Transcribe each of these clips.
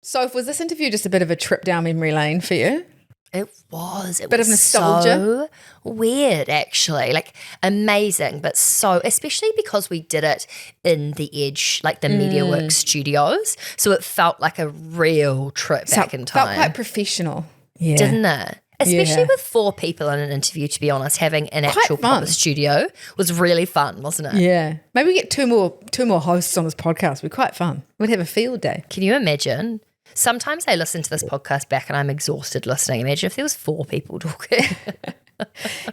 So was this interview just a bit of a trip down memory lane for you? It was. It Bit was of nostalgia. so weird, actually. Like, amazing, but so, especially because we did it in the Edge, like the MediaWorks studios. So it felt like a real trip back in time. Felt quite professional. Yeah. Didn't it? Especially Yeah. with 4 people in an interview, to be honest, having an actual proper studio was really fun, wasn't it? Yeah. Maybe we get two more hosts on this podcast. It'd be quite fun. We'd have a field day. Can you imagine? Sometimes I listen to this podcast back and I'm exhausted listening. Imagine if there was 4 people talking.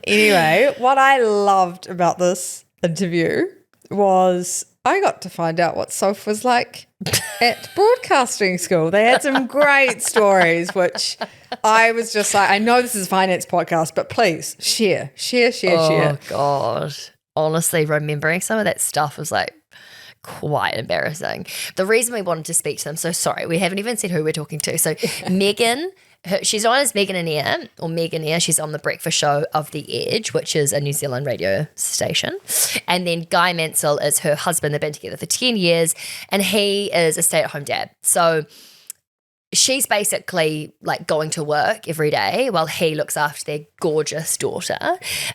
Anyway, what I loved about this interview was I got to find out what Soph was like at broadcasting school. They had some great stories, which I was just like, I know this is a finance podcast, but please share. Oh, God. Honestly, remembering some of that stuff was like quite embarrassing. The reason we wanted to speak to them, so sorry, we haven't even said who we're talking to. So Megan, she's on as Megan and Air, or Megan Air. She's on the breakfast show of The Edge, which is a New Zealand radio station. And then Guy Mansell is her husband. They've been together for 10 years and he is a stay-at-home dad. So she's basically like going to work every day while he looks after their gorgeous daughter.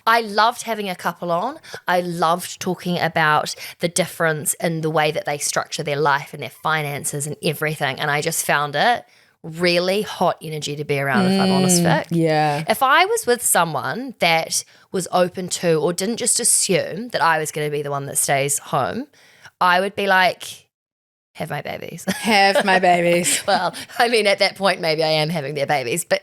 I loved having a couple on. I loved talking about the difference in the way that they structure their life and their finances and everything. And I just found it really hot energy to be around, if I'm honest, Vic. Yeah. If I was with someone that was open to or didn't just assume that I was going to be the one that stays home, I would be like, have my babies. Have my babies. Well, I mean, at that point, maybe I am having their babies, but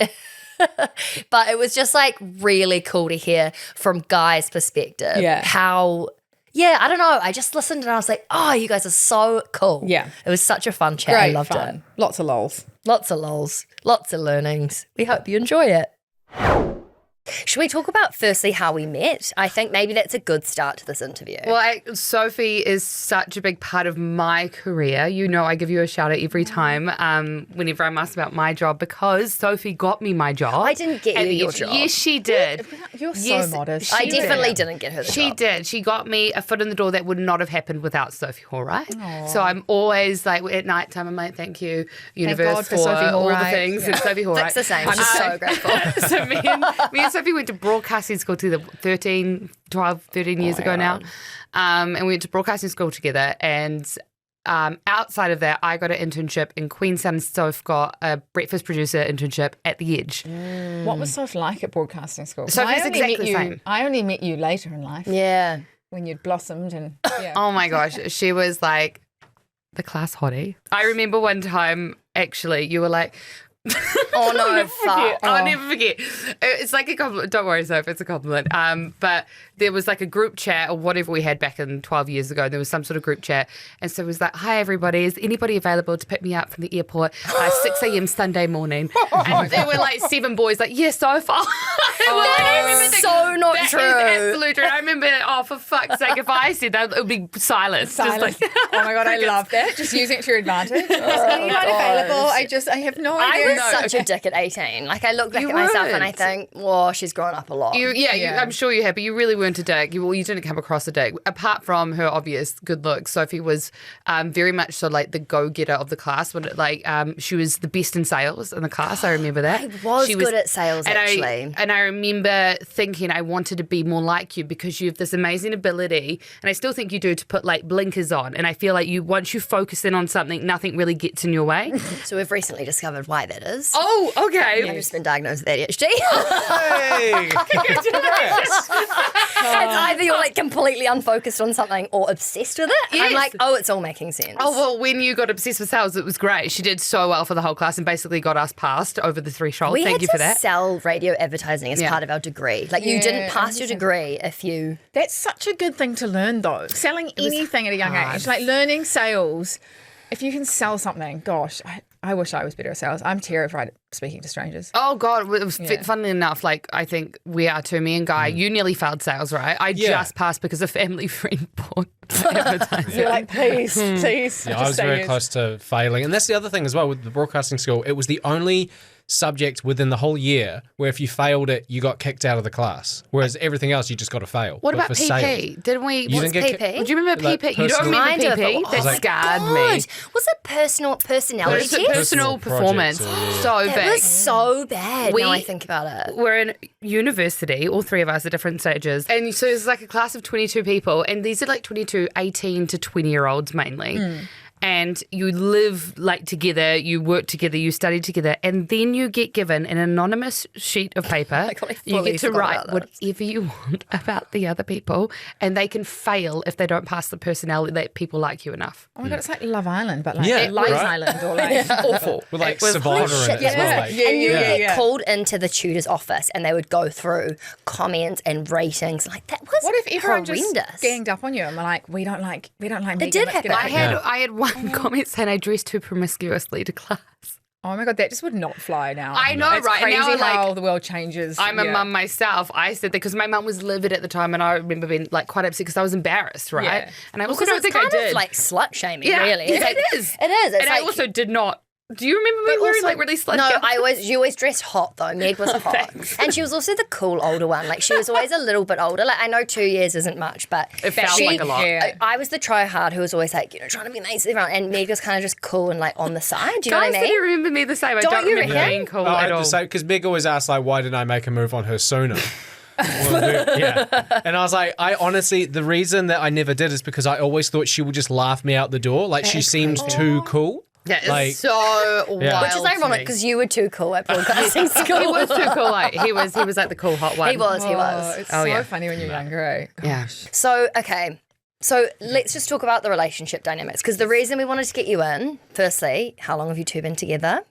but it was just like really cool to hear from Guy's perspective. Yeah. How, I don't know. I just listened and I was like, oh, you guys are so cool. Yeah. It was such a fun chat. Great I loved fun. it. Lots of lols. Lots of lols, lots of learnings. We hope you enjoy it. Should we talk about firstly how we met? I think maybe that's a good start to this interview. Well, Sophie is such a big part of my career. You know, I give you a shout out every time whenever I'm asked about my job because Sophie got me my job. I didn't get you your job. Yes, she did. You're so modest. I she definitely did. didn't get her the She job. did. She got me a foot in the door that would not have happened without Sophie Hall, right? So I'm always like at night time, I'm like, thank you, universe, God for Sophie Hall, all right? the things. And Sophie Hall, right? It's the same. She's so grateful. So me and Sophie went to broadcasting school together 13 years ago now. And we went to broadcasting school together. And outside of that, I got an internship in Queenstown. Soph got a breakfast producer internship at The Edge. What was Soph like at broadcasting school? Sophie's exactly the same. I only met you later in life. Yeah. When you'd blossomed and Oh my gosh, she was like the class hottie. I remember one time, actually, you were like, Oh no, fuck. I'll never forget. It's like a compliment. Don't worry, Soph, it's a compliment. But there was like a group chat or whatever we had back in 12 years ago. There was some sort of group chat. And so it was like, hi, everybody. Is anybody available to pick me up from the airport 6 a.m. Sunday morning? And there were like 7 boys like, yes, Soph. That is so not That true. is absolutely true. I remember, for fuck's sake, if I said that, it would be silence. silence. Just like, Oh my God, I love that. Just using it to your advantage. Are you not available? I have no idea. I was such a dick at 18. Like, I look back You at myself and I weren't. think, whoa, she's grown up a lot. I'm sure you have, but you really weren't a dick. You didn't come across a dick. Apart from her obvious good looks, Sophie was very much so like the go-getter of the class. When she was the best in sales in the class. I remember that. I was She good at sales, and actually. I remember thinking I wanted to be more like you because you have this amazing ability, and I still think you do, to put like blinkers on. And I feel like once you focus in on something, nothing really gets in your way. So we've recently discovered why that is. Oh, okay. I've just been diagnosed with ADHD. Hey! Congrats. It's either you're like completely unfocused on something or obsessed with it. And I'm Yes. like, oh, it's all making sense. Oh, well, when you got obsessed with sales, it was great. She did so well for the whole class and basically got us passed over the threshold. we Thank had you to for that. sell radio advertising as Yeah. part of our degree. Like, you didn't pass your degree if you... That's such a good thing to learn, though. Selling anything at a young age, like learning sales. If you can sell something, gosh, I wish I was better at sales. I'm terrified speaking to strangers. Oh God! It was funnily enough, like I think we are too. Me and Guy, you nearly failed sales, right? I just passed because a family friend bought advertising. You're like, please. Yeah, I was very close to failing. And that's the other thing as well with the broadcasting school. It was the only subject within the whole year where if you failed it, you got kicked out of the class. Whereas everything else, you just got to fail. What But about for PP? sales- Didn't we? You didn't get PP? Do you remember Like PP? You don't personal- remember Kind of. PP? Oh That my scarred God. me. Was it personality It's a test? personal Personal performance. project, yeah. So That big. was so bad. We- Now I think about it. We're in university, all three of us at different stages. And so it's like a class of 22 people. And these are like 22, 18 to 20-year-olds mainly. And you live like together, you work together, you study together, and then you get given an anonymous sheet of paper. God, I You fully get to forgot write about this. whatever you want about the other people, and they can fail if they don't pass the personality that people like you enough. Oh my God, it's like Love Island, but like Yeah, Lies right. Island or like Awful. With like It was Savannah in Shit, it as well. Like, and you get yeah. called into the tutor's office and they would go through comments and ratings. Like that was what if everyone horrendous. just ganged up on you and were like, we don't like Megan, did let's happen. get out I of here." had one comment saying I dressed too promiscuously to class. Oh my God, that just would not fly now. I know, it's right? And Crazy now, like, how the world changes. I'm a mum myself. I said that because my mum was livid at the time, and I remember being like quite upset because I was embarrassed, right? Yeah. And I also Because don't it's think kind I did. of like slut shaming, yeah, really. It's yeah, like, it is. It is. It's And like, I also did not. Do you remember me but wearing also- like really slutty No, outfits? you always dressed hot though. Meg was hot, and she was also the cool older one. Like she was always a little bit older. Like I know 2 years isn't much, but It felt she- like a lot. Yeah. I was the try hard who was always like, trying to be nice to everyone, and Meg was kind of just cool and like on the side. Do you know Guys, what I did mean? you remember me the same? I Don't don't you remember reckon? being cool at all. because Meg always asks, like, why didn't I make a move on her sooner? Yeah. And I was like, I honestly, the reason that I never did is because I always thought she would just laugh me out the door. Like, she seemed too cool. Yeah, it's Like- so wild. Which is ironic because you were too cool at broadcasting school. he was too cool. Like he was like the cool hot one. He was. Oh, it's Oh, so yeah. funny when you're younger, eh? Yeah. So, okay. So let's just talk about the relationship dynamics because the reason we wanted to get you in, firstly, how long have you two been together?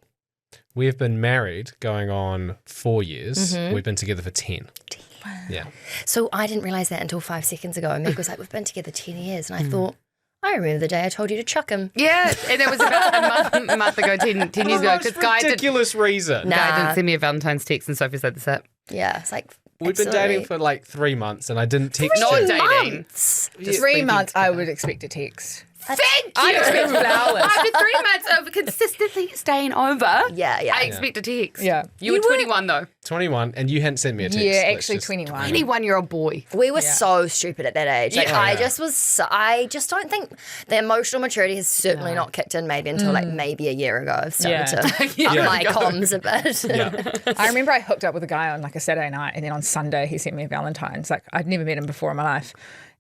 We have been married going on 4 years. We've been together for 10. Yeah. So I didn't realise that until 5 seconds ago. And Meg was like, we've been together 10 years. And I thought, I remember the day I told you to chuck him. Yeah, and it was about a month ago, 10 years ago. Because Guy ridiculous reason. didn't send me a Valentine's text, and Sophie said the set. Yeah, it's like, We've been dating for like 3 months and I didn't text Not you. dating. months. Just 3 thinking months, I together. would expect a text. Thank I'd you. expect flowers. After 3 months of consistently staying over, Yeah, yeah. I expect a text. Yeah. You were 21 though. 21 and you hadn't sent me a text. Yeah, Let's actually just- 21. 21-year-old boy. We were so stupid at that age. Like, Yeah. I just was, I just don't think the emotional maturity has certainly not kicked in maybe until like maybe a year ago. I've started to up my comms a bit. Yeah. I remember I hooked up with a guy on like a Saturday night, and then on Sunday he sent me a Valentine's. Like I'd never met him before in my life,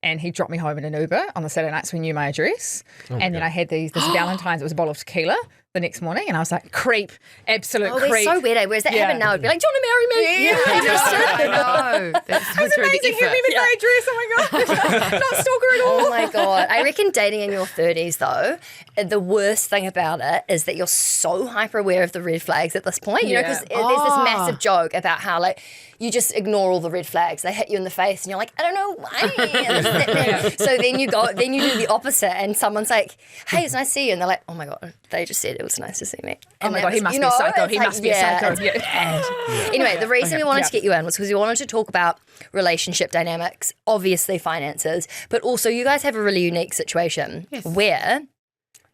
and he dropped me home in an Uber on the Saturday night, so he knew my address. And then I had this Valentine's. It was a bottle of tequila the next morning, and I was like, creep, absolute Oh, creep. we're so weird, eh? Whereas that Yeah. happened now, it'd be like, do you want to marry me? Yeah, I know. That's so It's true. The amazing. He effort. remembered my address. Oh my god, not stalker at all. Oh my God. I reckon dating in your 30s, though, the worst thing about it is that you're so hyper aware of the red flags at this point. You know, because there's this massive joke about how, like, you just ignore all the red flags. They hit you in the face and you're like, I don't know why. So then you do the opposite and someone's like, hey, it's nice to see you. And they're like, oh my God, they just said it was nice to see me. Oh And my that god, he was- must you be a know, psycho. it's He like, must be a yeah, psycho. it's Yeah. bad. Anyway, the reason we wanted to get you in was because we wanted to talk about relationship dynamics, obviously finances, but also you guys have a really unique situation where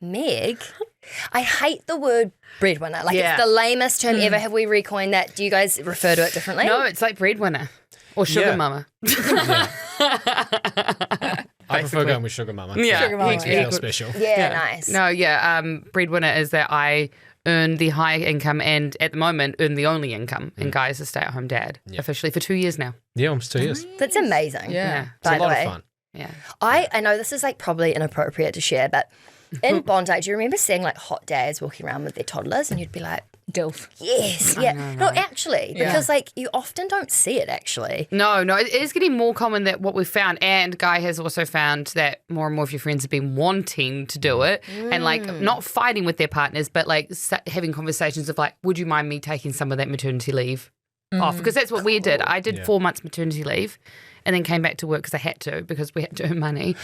Meg, I hate the word breadwinner. Like Yeah. it's the lamest term ever. Have we recoined that? Do you guys refer to it differently? No, it's like breadwinner or sugar Yeah. mama. I prefer going with Sugar Mama. Yeah. Sugar mama, Makes me yeah. feel special. Yeah, nice. No, yeah. Breadwinner is that I earn the high income and at the moment earn the only income. And Guy is a stay-at-home dad officially for 2 years now. Yeah, almost 2 years. That's amazing. Yeah. It's By a the lot way. of fun. Yeah. I know this is like probably inappropriate to share, but in Bondi, do you remember seeing like hot dads walking around with their toddlers and you'd be like, Dilf. yes, yeah. No, actually, because like you often don't see it actually. No, it is getting more common that what we've found, and Guy has also found that more and more of your friends have been wanting to do it and like not fighting with their partners, but like having conversations of like, would you mind me taking some of that maternity leave off because that's what we did. I did 4 months maternity leave and then came back to work because I had to because we had to earn money.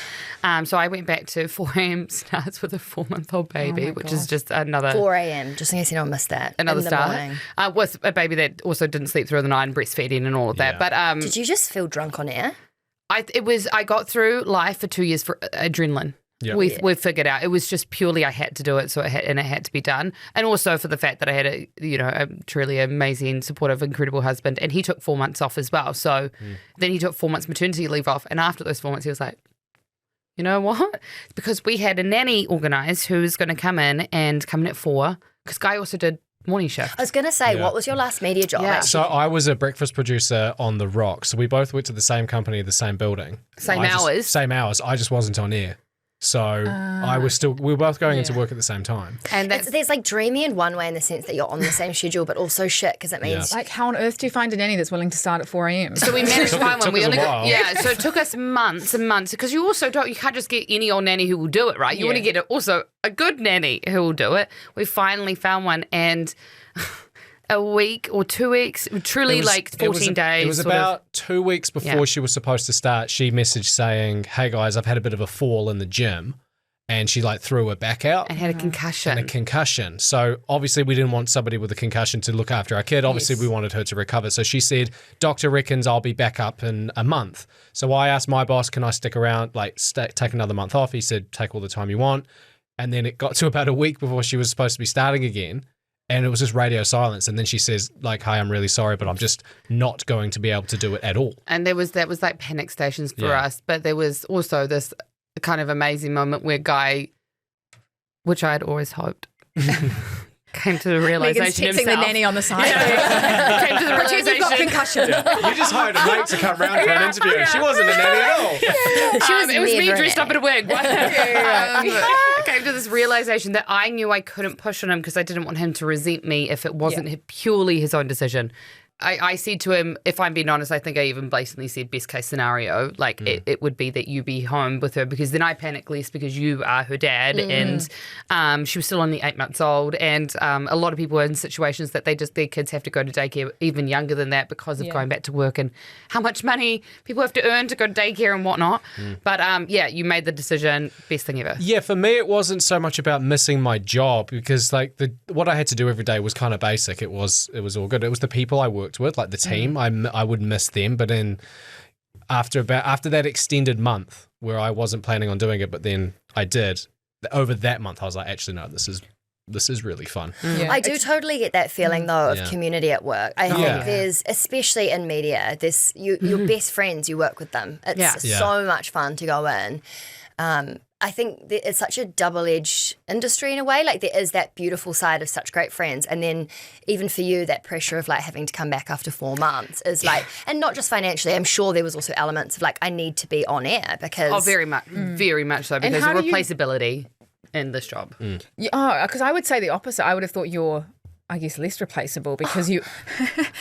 So I went back to 4 a.m. starts with a 4-month-old baby, which is just another 4 a.m. Just in case you don't miss that. Another in the start morning. with a baby that also didn't sleep through the night and breastfeeding and all of that. But Did you just feel drunk on air? I got through life for 2 years for adrenaline. Yeah. We figured out it was just purely I had to do it, so it had to be done, and also for the fact that I had a truly amazing, supportive, incredible husband, and he took 4 months off as well. So then he took 4 months maternity leave off, and after those 4 months, he was like, you know what? Because we had a nanny organised who was going to come in at 4, because Guy also did morning shift. I was going to say, what was your last media job? Yeah. So I was a breakfast producer on The Rock. So we both went to the same company, the same building. Same hours. Same hours. I just wasn't on air. So we were both going into work at the same time. And There's like dreamy in one way in the sense that you're on the same schedule, but also shit because it means Like, how on earth do you find a nanny that's willing to start at 4 a.m.? so we managed to find one. Took us a while. So it took us months and months because you can't just get any old nanny who will do it, right? You want to get also a good nanny who will do it. We finally found one, and a week or 2 weeks, truly 14 days. It was about 2 weeks before she was supposed to start. She messaged saying, "Hey guys, I've had a bit of a fall in the gym," and she threw her back out and had a concussion. So obviously we didn't want somebody with a concussion to look after our kid. Obviously we wanted her to recover. So she said, "Doctor reckons I'll be back up in a month." So I asked my boss, "Can I stick around? Take another month off?" He said, "Take all the time you want." And then it got to about a week before she was supposed to be starting again. And it was just radio silence. And then she says, "Hey, I'm really sorry, but I'm just not going to be able to do it at all." And that was like panic stations for us. But there was also this kind of amazing moment where Guy, which I had always hoped, came to the realization Megan's texting himself. the nanny on the side. Came to the realization. Concussion. You just hired a mate to come round for an interview. She wasn't a nanny at all. It was me never dressed an up in a wig. Came to this realization that I knew I couldn't push on him because I didn't want him to resent me if it wasn't purely his own decision. I said to him, if I'm being honest, I think I even blatantly said best case scenario, it would be that you be home with her because then I panic less because you are her dad and she was still only 8 months old and a lot of people are in situations that their kids have to go to daycare even younger than that because of going back to work and how much money people have to earn to go to daycare and whatnot. But you made the decision, best thing ever. Yeah, for me it wasn't so much about missing my job because what I had to do every day was kind of basic. It was all good. It was the people I worked with, like the team. I would miss them, but then after that extended month where I wasn't planning on doing it, but then I did. Over that month, I was like, actually, no, this is really fun. Yeah. I do totally get that feeling though of community at work. I think there's, especially in media, there's your best friends, you work with them. It's so much fun to go in. I think it's such a double-edged industry in a way. Like there is that beautiful side of such great friends, and then even for you, that pressure of like having to come back after 4 months is like, and not just financially. I'm sure there was also elements of like I need to be on air because very much so because of replaceability in this job. Because I would say the opposite. I would have thought you're, I guess, less replaceable because you...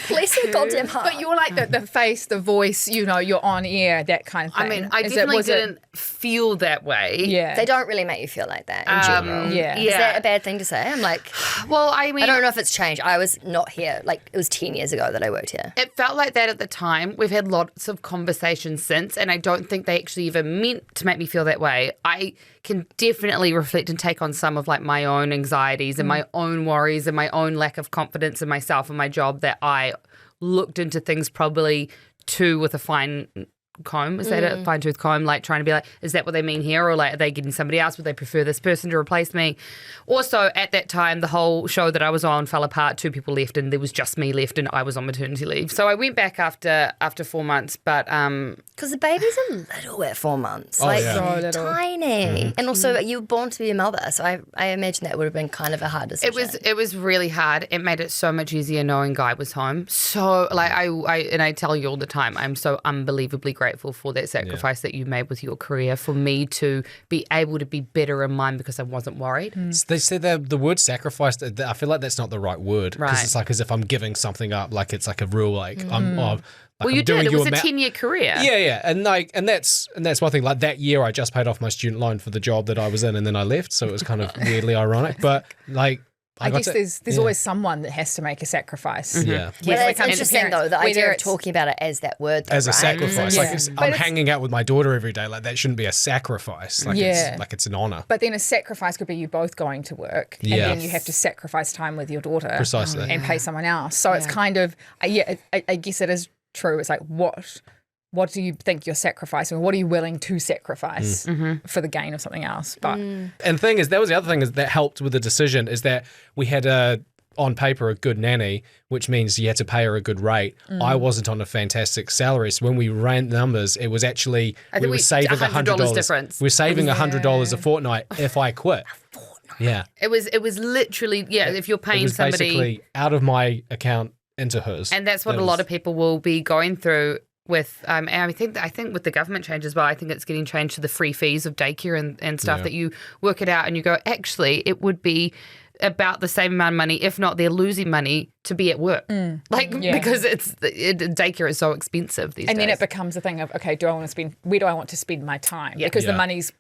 Bless your goddamn heart. But you're like the face, the voice, you're on air, that kind of thing. I mean, I definitely didn't feel that way. Yeah. They don't really make you feel like that in general. Yeah. Is that a bad thing to say? I'm like... Well, I mean... I don't know if it's changed. I was not here. Like, it was 10 years ago that I worked here. It felt like that at the time. We've had lots of conversations since, and I don't think they actually even meant to make me feel that way. I can definitely reflect and take on some of like my own anxieties and my own worries and my own lack of confidence in myself and my job that I looked into things probably too with a fine comb. Is that a fine tooth comb? Like trying to be like, is that what they mean here? Or like, are they getting somebody else? Would they prefer this person to replace me? Also, at that time, the whole show that I was on fell apart. 2 people left and there was just me left and I was on maternity leave. So I went back after 4 months, but... Because the baby's a little at 4 months. So little. Tiny. And also, you were born to be a mother, so I imagine that would have been kind of a hard decision. It was really hard. It made it so much easier knowing Guy was home. So, like, I tell you all the time, I'm so unbelievably grateful for that sacrifice that you made with your career for me to be able to be better in mine because I wasn't worried. They said the word sacrifice, I feel like that's not the right word because it's like as if I'm giving something up, like it's like a rule, like well, you did. It was a 10-year career. Yeah, and that's one thing. Like that year, I just paid off my student loan for the job that I was in, and then I left, so it was kind of weirdly ironic. But like, I guess to- there's always someone that has to make a sacrifice. Yeah. Well, When it it's comes to interesting parents, though, the idea whether of it's- talking about it as that word, though, As a right? sacrifice. Yeah. Like I'm hanging out with my daughter every day. Like that shouldn't be a sacrifice. Like it's an honor. But then a sacrifice could be you both going to work, and Yeah. then you have to sacrifice time with your daughter, Precisely. and pay someone else. So it's kind of I guess it is true. It's like what do you think you're sacrificing? What are you willing to sacrifice for the gain of something else? But And the thing is, that was the other thing is that helped with the decision is that we had on paper a good nanny, which means you had to pay her a good rate. I wasn't on a fantastic salary, so when we ran the numbers, it was actually we were saving $100 difference. We were saving $100 a fortnight if I quit. Yeah, It was literally if you're it paying was somebody, basically out of my account into hers, and that's what a lot of people will be going through. With and I think with the government change as well, I think it's getting changed to the free fees of daycare and stuff that you work it out and you go, actually, it would be about the same amount of money, if not they're losing money to be at work. Because daycare is so expensive these days. and then it becomes a thing of, okay, where do I want to spend my time? Because the money's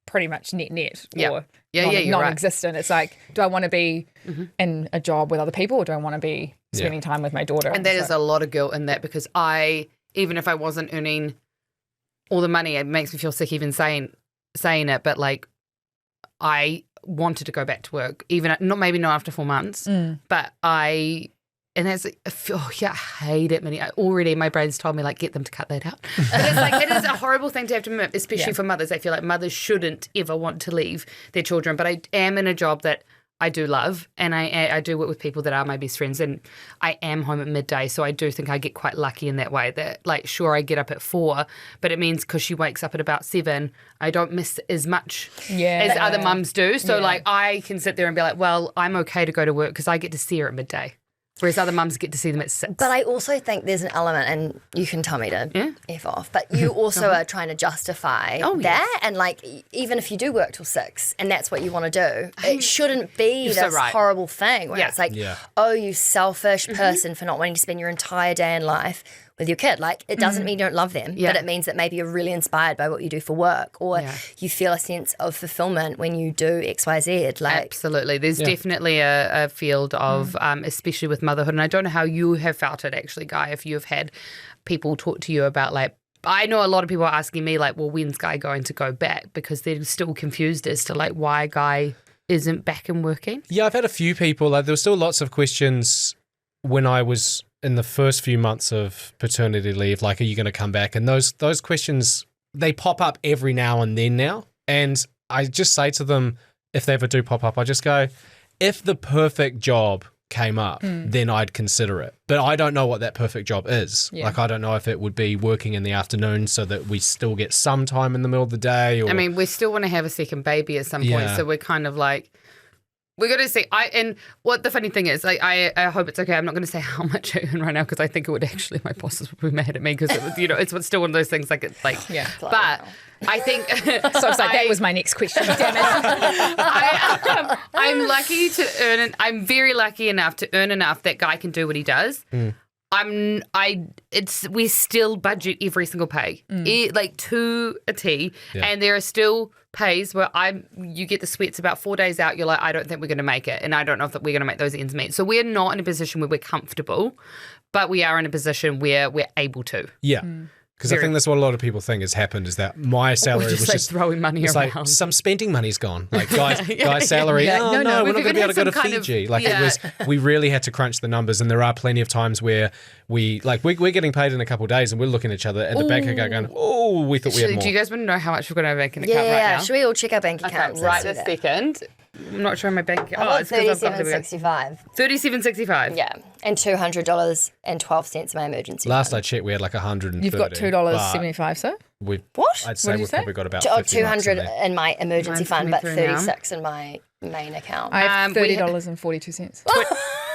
pretty much net or you're non-existent. It's like, do I want to be in a job with other people, or do I want to be spending time with my daughter? And that is a lot of guilt in that, because even if I wasn't earning all the money, it makes me feel sick even saying it, but like I wanted to go back to work, even maybe not after 4 months, but I hate it. Already my brain's told me like get them to cut that out. But it's like it is a horrible thing to have to admit, especially for mothers. I feel like mothers shouldn't ever want to leave their children, but I am in a job that I do love, and I do work with people that are my best friends, and I am home at midday, so I do think I get quite lucky in that way that, like, sure, I get up at 4, but it means because she wakes up at about 7, I don't miss as much as other mums do. So, like, I can sit there and be like, well, I'm okay to go to work because I get to see her at midday, whereas other mums get to see them at 6. But I also think there's an element, and you can tell me to F off, but you also are trying to justify that. And like, even if you do work till 6 and that's what you want to do, it shouldn't be this horrible thing where it's like, oh, you selfish person for not wanting to spend your entire day in life with your kid. Like, it doesn't mean you don't love them, but it means that maybe you're really inspired by what you do for work, or you feel a sense of fulfillment when you do X, Y, Z. Like, absolutely. There's definitely a field of, especially with motherhood. And I don't know how you have felt it actually, Guy, if you've had people talk to you about, like, I know a lot of people are asking me, like, well, when's Guy going to go back? Because they're still confused as to, like, why Guy isn't back and working. Yeah, I've had a few people. Like, there were still lots of questions when I was in the first few months of paternity leave, like, are you going to come back? And those questions, they pop up every now and then now. And I just say to them, if they ever do pop up, I just go, if the perfect job came up, then I'd consider it. But I don't know what that perfect job is. Yeah. Like, I don't know if it would be working in the afternoon so that we still get some time in the middle of the day. Or, I mean, we still want to have a second baby at some point. So we're kind of like, we're going to see. And what the funny thing is, like, I hope it's okay. I'm not going to say how much I earn right now, because I think it would actually, my bosses would be mad at me, because it was, it's still one of those things, like, it's like, but I think. So it's like, that was my next question. Damn it. I'm lucky to earn, I'm very lucky enough to earn enough that Guy can do what he does. We still budget every single pay, like to a T, and there are still pays where you get the sweats about 4 days out. You're like, I don't think we're going to make it, and I don't know if we're going to make those ends meet. So we're not in a position where we're comfortable, but we are in a position where we're able to. Yeah. Because I think that's what a lot of people think has happened, is that my salary was like just throwing money it's around. like some spending money's gone. Like guy's salary. Yeah. Oh, No, we're not going to be able to go to some kind of- Fiji. It was. We really had to crunch the numbers, and there are plenty of times where we're getting paid in a couple of days, and we're looking at each other at the bank account going, oh, we thought we had more. Do you guys want to know how much we've got in our bank account right now? Should we all check our bank accounts? Right this second. I'm not sure my bank account. I've it's got 'cause I've got $37.65. $37.65. Yeah, and $200.12 in my emergency Last fund. I checked, we had like 130. You've got $2.75, sir? What? What? I'd say did you we've say? probably got about Oh, 50 bucks in 200 there. in my emergency Mine's fund, but coming through now. 36 in my main account. I have we- $30.42.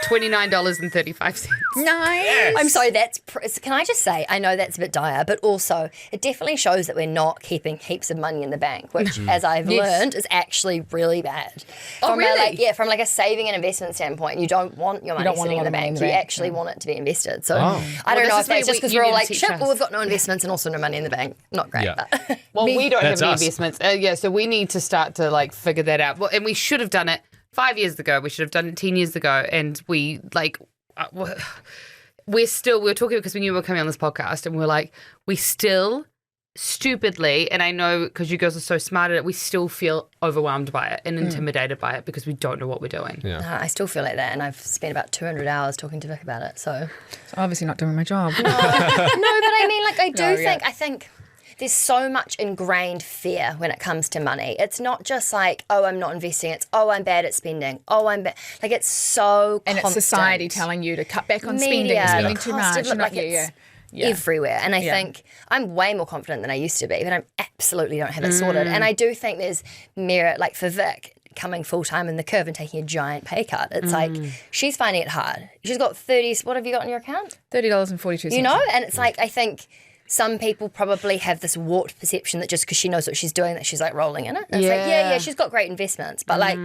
$29.35. Nice. I'm sorry, can I just say, I know that's a bit dire, but also it definitely shows that we're not keeping heaps of money in the bank, which, as I've learned, is actually really bad. Oh, really? From like a saving and investment standpoint, you don't want your money don't want sitting a in the lot of money in bank. the You bank, actually want it to be invested. So Oh. I don't Well, know this if that's is just where because you we're all need to like, teach shit, us. well, we've got no investments and also no money in the bank. Not great, Yeah. but Well, we don't have That's any us. investments. So we need to start to like figure that out. Well, and we should have done it 5 years ago. We should have done it 10 years ago. And we we were talking because we knew we were coming on this podcast, and we're like, we still stupidly, and I know because you girls are so smart at it, we still feel overwhelmed by it and intimidated by it because we don't know what we're doing. Yeah. I still feel like that, and I've spent about 200 hours talking to Vic about it. So obviously not doing my job. no, but I mean, like, I think there's so much ingrained fear when it comes to money. It's not just like, oh, I'm not investing. It's, oh, I'm bad at spending. Oh, I'm bad. Like, it's so And constant. it's society telling you to cut back on Media, spending too much. constant, And like, it's everywhere. And I think I'm way more confident than I used to be, but I absolutely don't have it sorted. And I do think there's merit, like for Vic, coming full-time in the curve and taking a giant pay cut. It's like, she's finding it hard. She's got 30, what have you got in your account? $30.42. You know? And it's like, I think some people probably have this warped perception that just because she knows what she's doing, that she's like rolling in it. And it's like, yeah, she's got great investments. But like,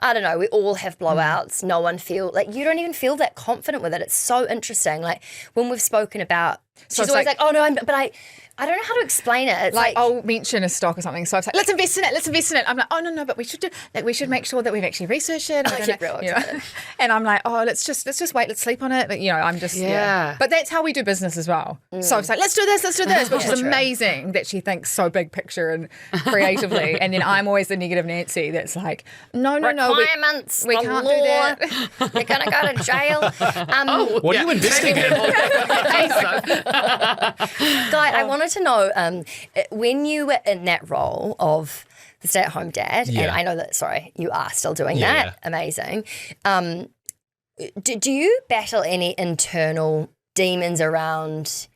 I don't know, we all have blowouts. No one you don't even feel that confident with it. It's so interesting. Like when we've spoken about, she's always like, oh no, but I don't know how to explain it. It's like I'll mention a stock or something. So it's like, let's invest in it. I'm like, oh no, but we should make sure that we've actually researched it. I get real excited. And I'm like, oh, let's just wait, let's sleep on it. But, I'm just But that's how we do business as well. So it's like, let's do this, which is amazing that she thinks so big picture and creatively. And then I'm always the negative Nancy that's like, no, requirements, we can't do that. You're gonna go to jail. What are you investing in? Guy, I wanted to know, when you were in that role of the stay-at-home dad, and I know that, you are still doing that, amazing. Do you battle any internal demons around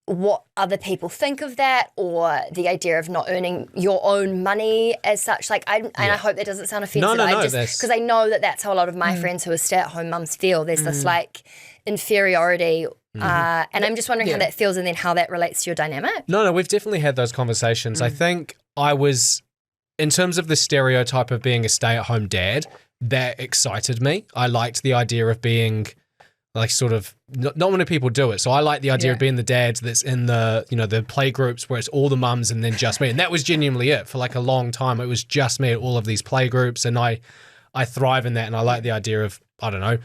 what other people think of that, or the idea of not earning your own money as such? Like, I hope that doesn't sound offensive. No, because I know that that's how a lot of my friends who are stay-at-home mums feel. There's this like inferiority. And I'm just wondering how that feels and then how that relates to your dynamic. No, we've definitely had those conversations. I think I was, in terms of the stereotype of being a stay-at-home dad, that excited me. I liked the idea of being like sort of, not many people do it. So I like the idea of being the dad that's in the, the play groups where it's all the mums and then just me. And that was genuinely it for like a long time. It was just me at all of these play groups, and I thrive in that. And I like the idea of, I don't know,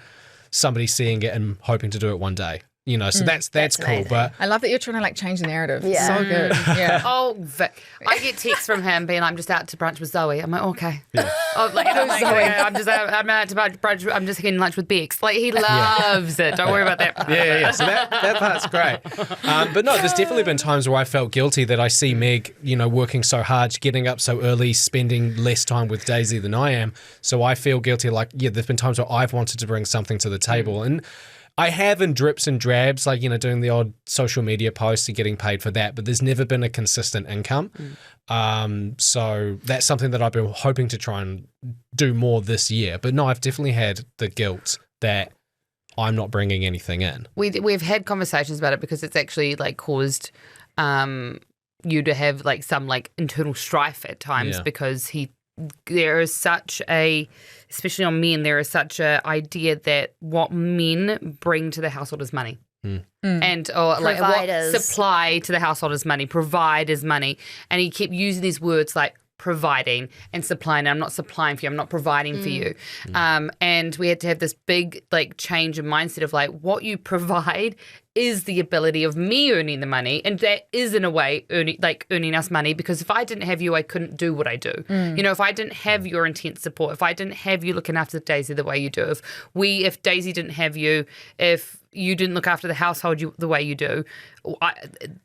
somebody seeing it and hoping to do it one day. So that's cool. amazing. But I love that you're trying to like change the narrative. Yeah. So good. Yeah. Oh, Vic. I get texts from him being, I'm just out to brunch with Zoe. I'm like, okay. I'm out to brunch. I'm just getting lunch with Bex. Like, he loves it. Don't worry about that part. Yeah. So that part's great. But no, there's definitely been times where I felt guilty that I see Meg, working so hard, getting up so early, spending less time with Daisy than I am. So I feel guilty. Like, there's been times where I've wanted to bring something to the table. And I have in drips and drabs, like, doing the odd social media posts and getting paid for that, but there's never been a consistent income. So that's something that I've been hoping to try and do more this year. But no, I've definitely had the guilt that I'm not bringing anything in. We've had conversations about it because it's actually like caused you to have like some like internal strife at times because there is such a, especially on men, there is such a idea that what men bring to the household is money. And or like what supply to the household is money, provide is money. And he kept using these words like providing and supplying. I'm not supplying for you, I'm not providing for you. And we had to have this big like change of mindset of like what you provide is the ability of me earning the money, and that is in a way earning us money, because if I didn't have you, I couldn't do what I do. If I didn't have your intense support, if I didn't have you looking after Daisy the way you do, if Daisy didn't have you, if you didn't look after the household the way you do,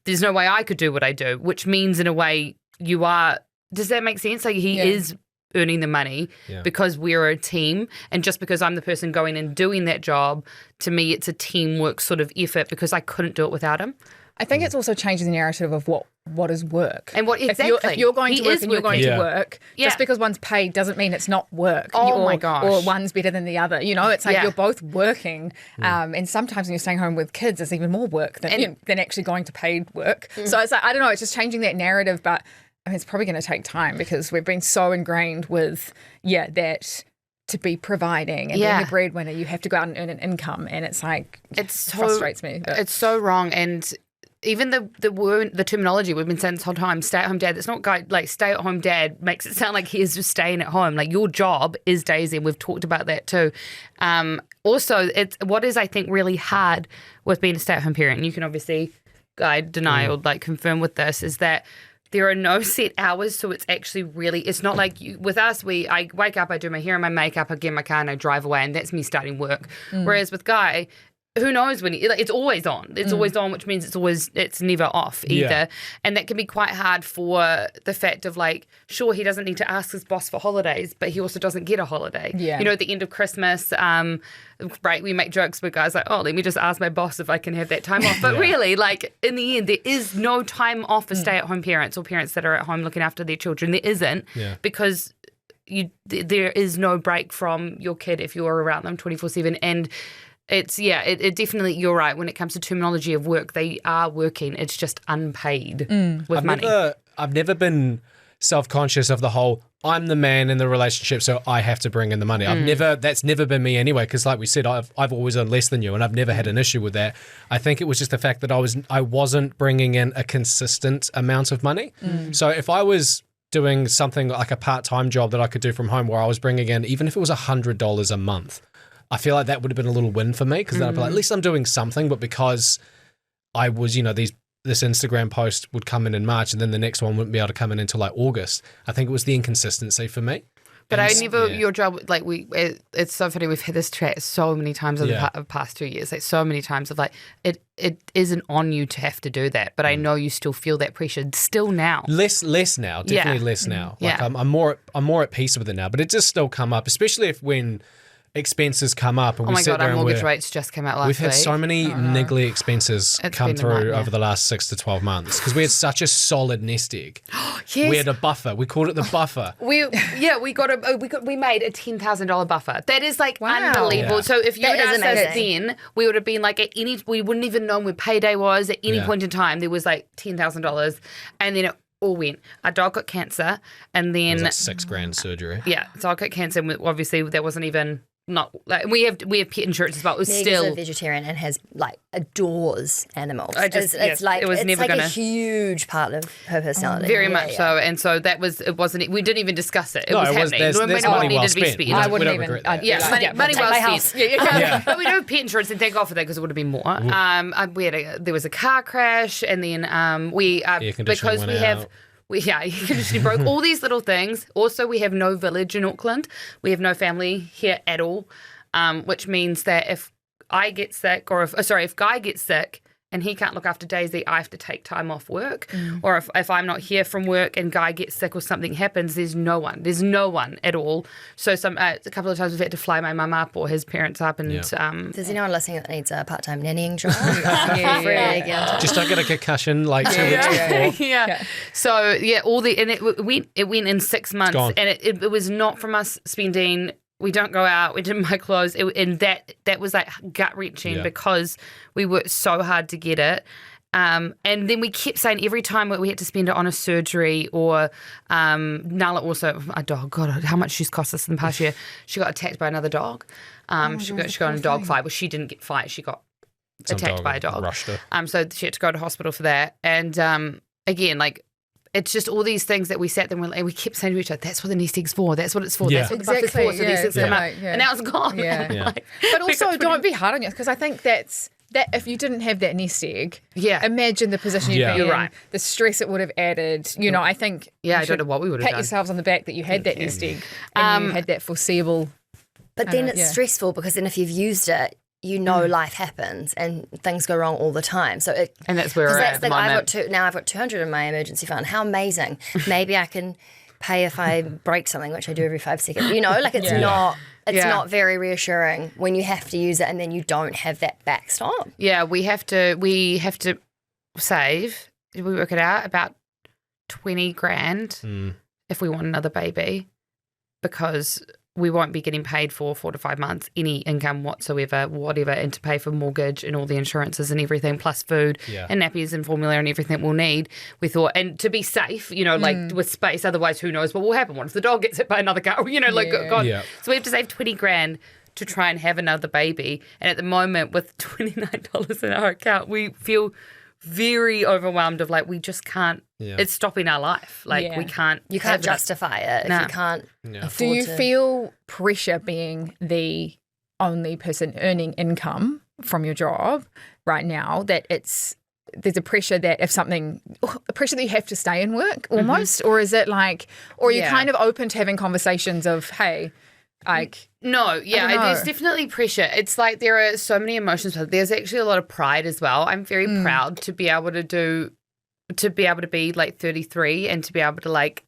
there's no way I could do what I do, which means in a way you are. Does that make sense? Like he is earning the money because we're a team, and just because I'm the person going and doing that job, to me it's a teamwork sort of effort because I couldn't do it without him. I think it's also changing the narrative of what is work. And what exactly. If you're going to work and you're going to work, just because one's paid doesn't mean it's not work. Oh my gosh. Or one's better than the other. It's like you're both working. And sometimes when you're staying home with kids, it's even more work than actually going to paid work. So it's like, I don't know, it's just changing that narrative, but I mean, it's probably going to take time because we've been so ingrained with, that to be providing and being the breadwinner, you have to go out and earn an income. And it's like, it frustrates me. It's so wrong. And even the word, the terminology we've been saying this whole time, stay-at-home dad, it's not like stay-at-home dad makes it sound like he is just staying at home. Like your job is days in. We've talked about that too. Also, it's what is, I think, really hard with being a stay-at-home parent, and you can obviously deny or like confirm with this, is that there are no set hours, so it's actually really, it's not like with us, I wake up, I do my hair and my makeup, I get in my car and I drive away, and that's me starting work. Whereas with Guy, who knows when it's always on. It's always on, which means it's never off either. Yeah. And that can be quite hard for the fact of like, sure, he doesn't need to ask his boss for holidays, but he also doesn't get a holiday. Yeah. You know, at the end of Christmas, right, we make jokes with guys like, oh, let me just ask my boss if I can have that time off. But really, like in the end, there is no time off for stay-at-home parents or parents that are at home looking after their children. There isn't, because there is no break from your kid if you're around them 24/7. And it's, it definitely, you're right, when it comes to terminology of work, they are working. It's just unpaid with money. I've never been self-conscious of the whole, I'm the man in the relationship, so I have to bring in the money. That's never been me anyway, because like we said, I've always earned less than you, and I've never had an issue with that. I think it was just the fact that I wasn't bringing in a consistent amount of money. So if I was doing something like a part-time job that I could do from home where I was bringing in, even if it was $100 a month, I feel like that would have been a little win for me, because then I'd be like, at least I'm doing something. But because I was, this Instagram post would come in March, and then the next one wouldn't be able to come in until like August. I think it was the inconsistency for me. But your job, like it's so funny. We've had this chat so many times over the past 2 years, like so many times of like, it isn't on you to have to do that. But I know you still feel that pressure still now. Less now, definitely less now. Like I'm more at peace with it now, but it does still come up, especially when expenses come up and oh my God, our mortgage rates just came out last week. We've had so many niggly expenses come through over the last 6 to 12 months because we had such a solid nest egg. Yes. We had a buffer. We called it the buffer. we made a $10,000 buffer. That is like unbelievable. Yeah. So if you had asked us then, we would have been like we wouldn't even know when payday was at any point in time. There was like $10,000, and then it all went. Our dog got cancer, and then it was like $6,000 surgery. Yeah, dog got cancer. And obviously, that wasn't even. Not like we have pet insurance as well. It was Meg still is a vegetarian and has like adores animals. It's like a huge part of her personality. Very much so. And so that was we didn't even discuss it. It was happening. There's money needed to be spent. I wouldn't even. Money well spent. Yeah. But we do have pet insurance, and thank God for that because it would have been more. There was a car crash, and then because we have. Air conditioning broke, all these little things. Also, we have no village in Auckland. We have no family here at all, which means that if I get sick if Guy gets sick and he can't look after Daisy, I have to take time off work. Or if I'm not here from work and Guy gets sick or something happens, there's no one. There's no one at all. So a couple of times we've had to fly my mum up or his parents up. And There's anyone listening that needs a part-time nannying job? Just don't get a concussion like 2 weeks before. Yeah. So it went in 6 months, and it was not from us spending. We don't go out. We didn't buy clothes, and that was like gut wrenching because we worked so hard to get it. And then we kept saying every time we had to spend it on a surgery or Nala also, a dog, God, how much she's cost us in the past year. She got attacked by another dog. She got in a dog fight. Well, she didn't get fight. She got attacked by a dog. Rushed her. So she had to go to hospital for that. And again, like, it's just all these things that we sat there and we kept saying to each other, that's what the nest egg's for. That's what it's for. Yeah. That's what the buffer's for. So these things come up. And now it's gone. Yeah. But also, don't be hard on you because I think that if you didn't have that nest egg, imagine the position you'd be in, right. the stress it would have added. You know, I think I don't know what we would have pat done. yourselves on the back that you had that nest egg and you had that foreseeable. But then it's stressful because then if you've used it, you know life happens and things go wrong all the time. And that's where we're at. I've got 200 in my emergency fund. How amazing. Maybe I can pay if I break something, which I do every 5 seconds. You know, like it's not very reassuring when you have to use it and then you don't have that backstop. Yeah, we have to save, did we work it out, about 20 grand if we want another baby, because we won't be getting paid for 4 to 5 months, any income whatsoever, whatever, and to pay for mortgage and all the insurances and everything, plus food and nappies and formula and everything we'll need. We thought, and to be safe, you know, like with space, otherwise who knows what will happen? What if the dog gets hit by another car? You know, God. Yeah. So we have to save 20 grand to try and have another baby. And at the moment, with $29 in our account, we feel very overwhelmed of like, we just can't, it's stopping our life. Like we can't. You can't justify it if you can't afford Do you to. feel pressure being the only person earning income from your job right now, that there's a pressure that a pressure that you have to stay in work almost, or is it like, or are you kind of open to having conversations of, hey, like... No, there's definitely pressure. It's like there are so many emotions. There's actually a lot of pride as well. I'm very proud to be able to be like 33 and to be able to like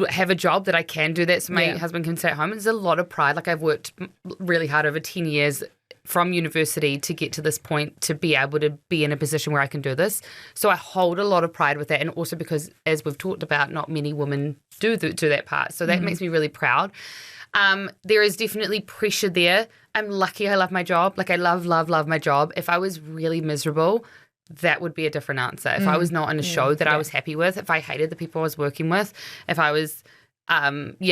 have a job that I can do that so my husband can stay at home. There's a lot of pride. Like I've worked really hard over 10 years from university to get to this point to be able to be in a position where I can do this. So I hold a lot of pride with that, and also because, as we've talked about, not many women do that part. So that makes me really proud. There is definitely pressure there. I'm lucky I love my job. Like I love my job. If I was really miserable, that would be a different answer. If I was not in a show that I was happy with, if I hated the people I was working with, if I was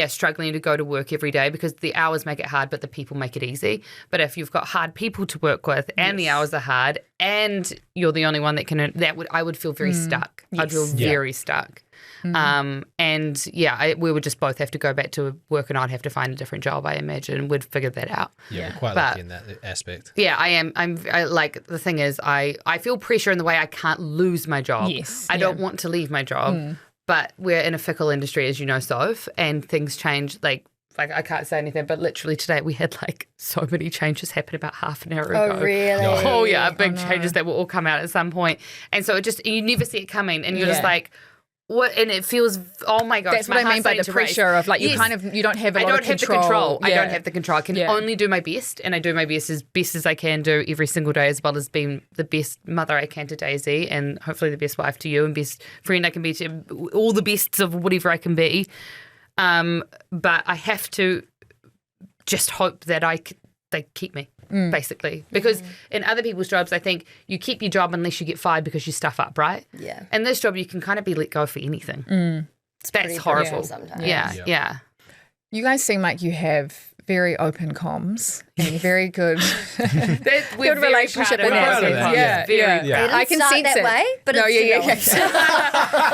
struggling to go to work every day, because the hours make it hard, but the people make it easy. But if you've got hard people to work with and the hours are hard and you're the only one that can earn, I would feel very stuck. I'd feel very stuck. We would just both have to go back to work, and I'd have to find a different job, I imagine. We'd figure that out. Yeah, we're quite lucky in that aspect. Yeah, I am. Like, the thing is, I feel pressure in the way I can't lose my job. Yes. I don't want to leave my job. But we're in a fickle industry, as you know, Soph, and things change. Like I can't say anything, but literally today we had like so many changes happen about half an hour ago. Oh, really? Oh, yeah, big changes that will all come out at some point. And so you never see it coming, and you're just like, what? And it feels, oh my gosh. That's what I mean by the pressure of like, you don't have a lot of control. I don't have the control. I can only do my best, and I do my best as I can do every single day, as well as being the best mother I can to Daisy, and hopefully the best wife to you, and best friend I can be to all the bests of whatever I can be. But I have to just hope that they keep me. Basically, because in other people's jobs, I think you keep your job unless you get fired because you stuff up, right? Yeah. In this job, you can kind of be let go for anything. That's horrible. Sometimes. Yeah. You guys seem like you have very open comms and very good, We're good relationship in that sense. Yeah. I can start sense that it. way, but No, it's You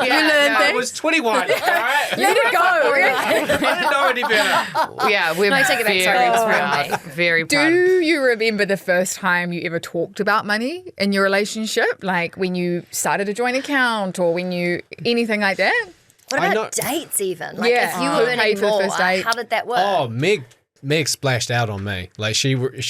learned I that. was 21, all right? Let it go. I didn't know any better. Yeah, we're No, take it back, sorry, it's real, mate. very proud. Do you remember the first time you ever talked about money in your relationship? Like when you started a joint account or when you, anything like that? What I about dates even? Like Yeah. if you Who were paid earning for the more, first date? how did that work? Oh, Meg splashed out on me. Like she would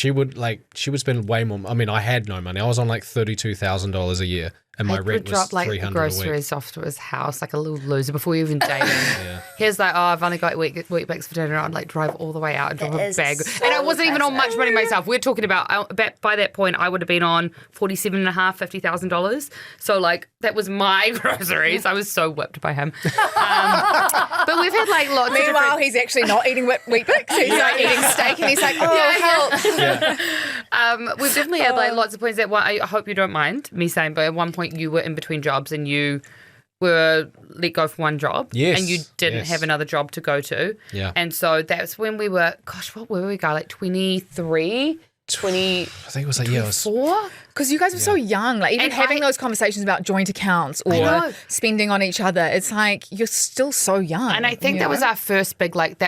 spend way more. I mean, I had no money. I was on like $32,000 a year, and my I rent would was drop like $300 a week. groceries off to his house like a little loser before we even dated. Here's like, I've only got Weet-Bix for dinner. I'd like drive all the way out and drop a is bag. so And I wasn't even on much impressive. money myself. We're talking about, by that point, I would have been on $47,500, $50,000. So like, that was my groceries. I was so whipped by him. But we've had like lots of Meanwhile, different... he's actually not eating Weet-Bix. He's like eating steak and he's like, help. We've definitely had like lots of points that I hope you don't mind me saying, but at one point you were in between jobs and you were let go from one job and you didn't have another job to go to. Yeah. And so that's when we were, gosh, what were we, guy? Like 23, 20, I think it was like, 4? Because you guys were so young, like even And having those conversations about joint accounts or know. spending on each other, it's like you're still so young. And I think that was our first big, like,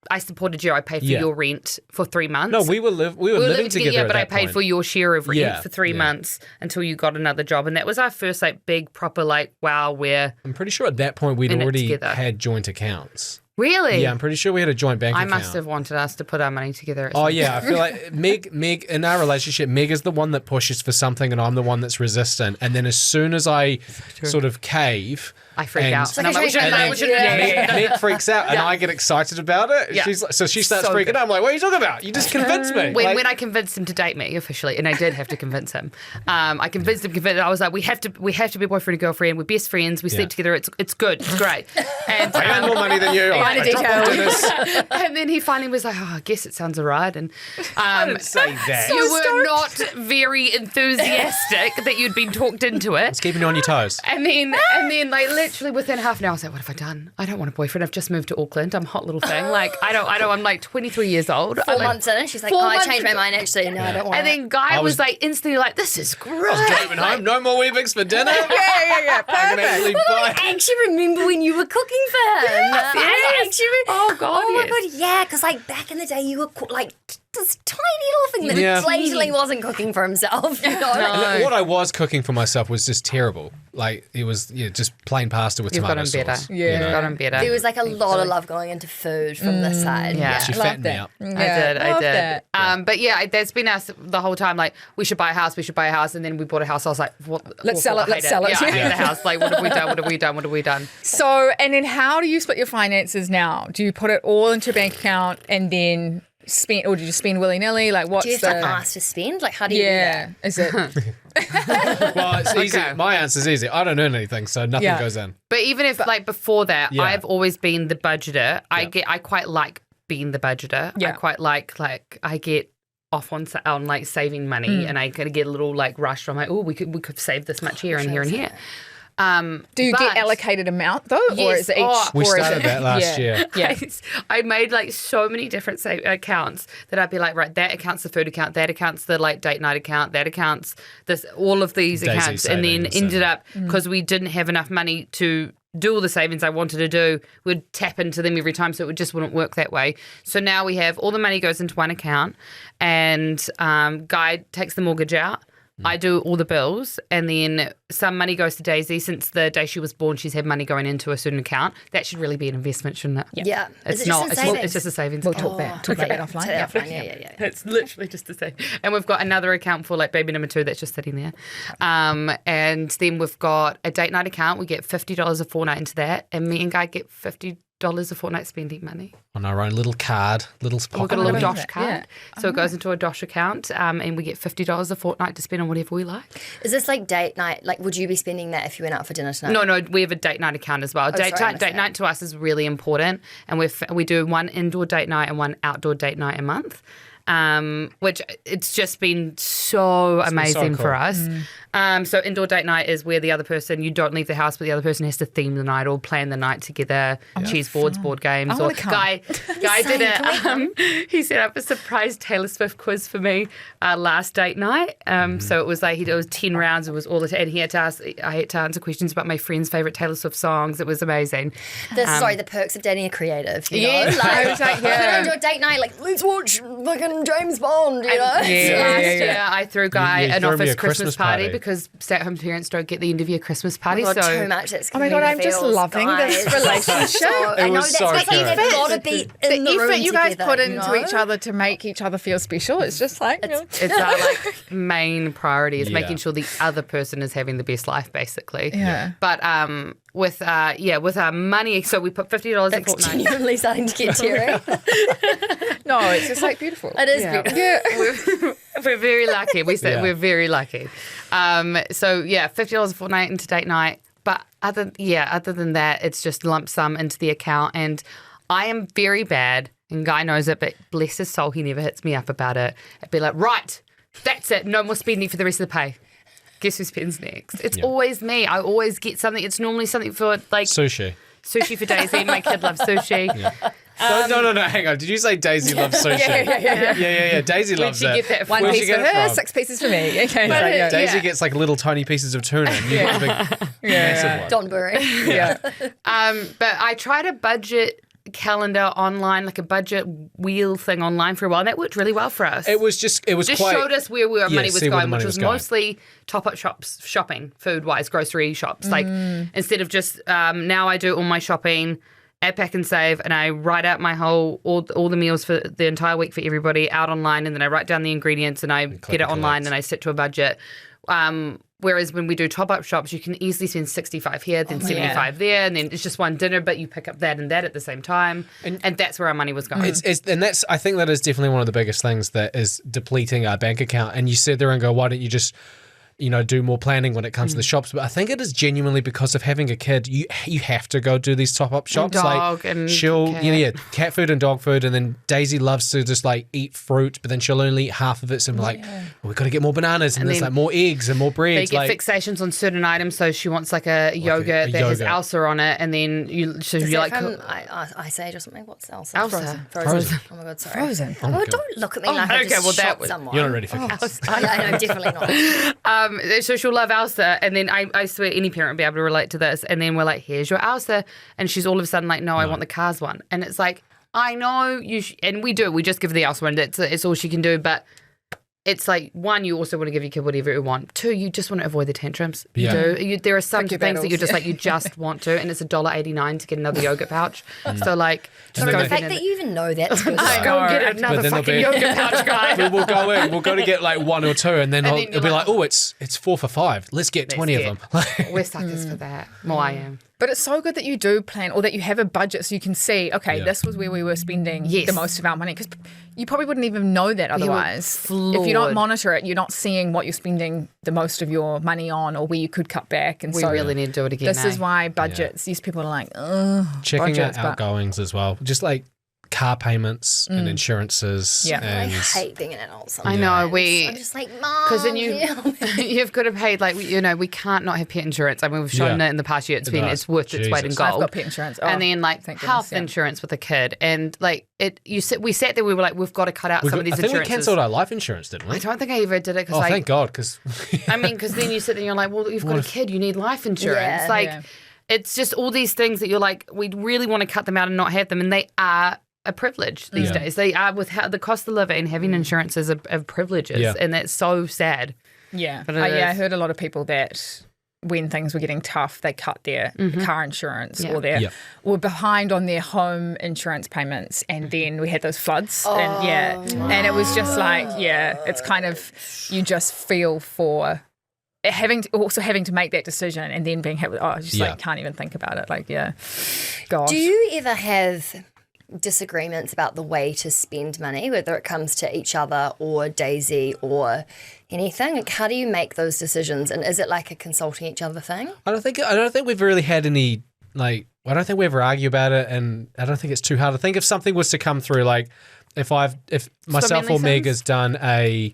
I supported you. I paid for your rent for 3 months. no, we were living together. Yeah, at but I that paid point. for your share of rent for 3 yeah. months until you got another job. And that was our first, like, big, proper, like, wow, I'm pretty sure at that point we'd in it already together. had joint accounts. Really? Yeah, I'm pretty sure we had a joint bank I account. must have wanted us to put our money together. At Oh some yeah, I feel like Meg in our relationship, Meg is the one that pushes for something, and I'm the one that's resistant. And then as soon as I sort of cave, I freak and- out. And I'm like, we And then shouldn't. Meg freaks out, and I get excited about it. Yeah. She's like, so she starts So freaking good. out. I'm like, "What are you talking about? You just convinced me." When I convinced him to date me officially, and I did have to convince him, I convinced him. I was like, we have to be boyfriend and girlfriend. We're best friends. We sleep together. It's good. It's great. And I earn more money than you. I finer Drop off details. dinners. And then he finally was like, I guess it sounds all right. And I didn't say that. you were not very enthusiastic that you'd been talked into it. It's keeping you on your toes. And then, like, literally within half an hour, I was like, what have I done? I don't want a boyfriend. I've just moved to Auckland. I'm a hot little thing. Like, I don't, I'm like 23 years old. 4 months in, and she's like, 4 I months changed my into- mind, actually. No, I don't want And then Guy was like instantly like, this is great. I was driving home. No more Weetabix for dinner. Yeah. I can Perfect. actually buy. I actually remember when you were cooking for him. I actually Oh, God, Oh, my yes. God, yeah, because, like, back in the day, you were, like, this tiny little thing that Yeah. blatantly wasn't cooking for himself. You know? What I was cooking for myself was just terrible. Like, it was just plain pasta with You've tomato gotten better. sauce. Yeah. You've gotten better. There was, like, a lot of love going into food from this side. Yeah. She Love fattened me that. up. I Yeah, did. love that. But yeah, there's been us the whole time like we should buy a house, and then we bought a house. I was like, what? Let's sell it, I let's hate sell it. Yeah, I hate the house. Like, what have we done? What have we done? What have we done? So, and then how do you split your finances now? Do you put it all into your bank account and then spend, or do you spend willy nilly? Like, what's Do you have to ask to spend? Like, how do you do Yeah, is it? Well, it's easy. Okay. My answer's easy. I don't earn anything, so nothing Yeah. goes in. But even if like before that, Yeah. I've always been the budgeter. I quite like being the budgeter. Yeah. I quite like I get off on like saving money, and I kind of get a little like rush. I'm like, oh, we could save this much here and here and here. Do you get But- allocated amount though, or Yes. is it each? Oh, We or is started it- that last year. Yeah. I made like so many different accounts that I'd be like, right, that account's the food account, that account's the like date night account, that account's this, all of these Daisy accounts, and then savings ended and- up because we didn't have enough money to do all the savings I wanted to do, we'd tap into them every time, so it just wouldn't work that way. So now we have all the money goes into one account, and Guy takes the mortgage out. I do all the bills, and then some money goes to Daisy. Since the day she was born, she's had money going into a certain account. That should really be an investment, shouldn't it? Yeah. It's Is it not. just in savings? It's just a savings We'll account. talk about that offline. Say that offline. Yeah. It's literally just the same. And we've got another account for like baby number 2 that's just sitting there. And then we've got a date night account. We get $50 a fortnight into that. And me and Guy get $50 a fortnight spending money. On our own little card, little We've pocket got a little money. Dosh card. So it goes into a Dosh account, and we get $50 a fortnight to spend on whatever we like. Is this like date night? Like, would you be spending that if you went out for dinner tonight? No, we have a date night account as well. sorry, I missed Date that. night to us is really important, and we do one indoor date night and one outdoor date night a month. Which it's just been so amazing cool. for us. So indoor date night is where the other person, you don't leave the house, but the other person has to theme the night or plan the night together. Cheese boards, board games. I Or wanna come. Guy Same, did can we it. He set up a surprise Taylor Swift quiz for me last date night. So it was like it was 10 rounds. It was all the and he had to ask. I had to answer questions about my friend's favorite Taylor Swift songs. It was amazing. Sorry, the perks of dating a creative. You Yes. know? I was like, yeah. Your date night, like, let's watch fucking James Bond, you know? Last yeah. year, I threw Guy You an threw me office a Christmas Christmas party party. because stay-at-home parents don't get the end of year Christmas party. God, so too much. It's Oh my God, I'm just loving this relationship. So, I It know was that's so what good. you've got to be in the The room effort you guys together, put you into know? each other to make each other feel special, it's just like, you know. it's our like main priority is Yeah. making sure the other person is having the best life, basically. Yeah. But with our money, so we put $50 a It's fortnight. genuinely starting to get teary. No, it's just like beautiful. It is Yeah. beautiful. We're very lucky. We said Yeah. we're very lucky. So yeah, $50 a fortnight into date night. But other than that, it's just lump sum into the account. And I am very bad, and Guy knows it, but bless his soul, he never hits me up about it. I'd be like, right, that's it. No more spending for the rest of the pay. Guess who spends next? It's always me. I always get something. It's normally something for like Sushi. sushi for Daisy. My kid loves sushi. No, hang on. Did you say Daisy loves sushi? Yeah. Daisy loves she it. get that One Where'd piece she for get it her, from? 6 pieces for me. Okay, so, yeah. Daisy Yeah. gets like little tiny pieces of tuna, and you get the big, massive one. Don Burry. Yeah. But I tried a budget calendar online, like a budget wheel thing online for a while, and that worked really well for us. It was just just quite. showed us where our money was see where the going, money which was was going. mostly top-up shops, shopping, food-wise, grocery shops. Like instead of just now I do all my shopping at Pack and Save, and I write out my all the meals for the entire week for everybody out online, and then I write down the ingredients and I get it and online collect. and I set to a budget. Whereas when we do top-up shops, you can easily spend 65 here, then 75 there, and then it's just one dinner, but you pick up that and that at the same time. And that's where our money was going. And that's, I think that is definitely one of the biggest things that is depleting our bank account. And you sit there and go, why don't you just, do more planning when it comes to the shops. But I think it is genuinely because of having a kid. You have to go do these top-up shops. Dog and she'll, cat. cat food and dog food. And then Daisy loves to just like eat fruit, but then she'll only eat half of it. So I'm like, we've got to get more bananas. And there's like more eggs and more bread. They get fixations on certain items. So she wants like a yogurt that has Elsa on it. And then you're like... Ice Age or something? What's Elsa? Elsa. Frozen. Oh my God, sorry. Frozen. Oh, don't look at me like I just shot someone. You're not ready for kids. Yeah, no, definitely not. So she'll love Elsa, and then I swear any parent will be able to relate to this. And then we're like, "Here's your Elsa," and she's all of a sudden like, "No, I want the Cars one." And it's like, I know you, and we do. We just give her the Elsa one. It's all she can do, but. It's like, one, you also want to give your kid whatever you want. Two, you just want to avoid the tantrums. You do. There are some things that you're just like, you just want to, and it's $1.89 to get another yogurt pouch. So like, just the go fact that you even know that's good. go get another fucking yogurt pouch, guy. We'll go in. We'll go to get like one or two, and then it'll be like, oh, it's 4 for $5. Let's get 20 of them. We're suckers for that. Well, I am. But it's so good that you do plan, or that you have a budget so you can see, okay, this was where we were spending the most of our money. Because you probably wouldn't even know that otherwise. If you don't monitor it, you're not seeing what you're spending the most of your money on, or where you could cut back. And we really need to do it again. This is why budgets, these people are like, ugh. Checking out outgoings as well. Just like car payments and insurances. Yeah. I And hate being an adult sometimes. I know, I'm just like, Mom, because then you've got to pay, like, we can't not have pet insurance. I mean, we've shown it in the past year. It's worth its weight in gold. I've got pet insurance. And then like health insurance with a kid, and like we sat there, we were like, we've got to cut out some of these insurances. I think we cancelled our life insurance, didn't we? I don't think I ever did it because thank God, because I mean, because then you sit there and you're like, well, you've got a kid, you need life insurance. It's just all these things that you're like, we really want to cut them out and not have them, and they are a privilege these days. They are, with how the cost of living, having insurance is a privilege, and that's so sad. Yeah, but I heard a lot of people that when things were getting tough, they cut their car insurance or were behind on their home insurance payments, and then we had those floods, and it was just like, it's kind of, you just feel for having to make that decision, and then being hit with, like can't even think about it. Like, gosh. Do you ever have disagreements about the way to spend money, whether it comes to each other or Daisy or anything? Like, how do you make those decisions, and is it like a consulting each other thing? I don't think we've really had any, like, I don't think we ever argue about it, and I don't think it's too hard. I think if something was to come through, like if myself or Meg has done a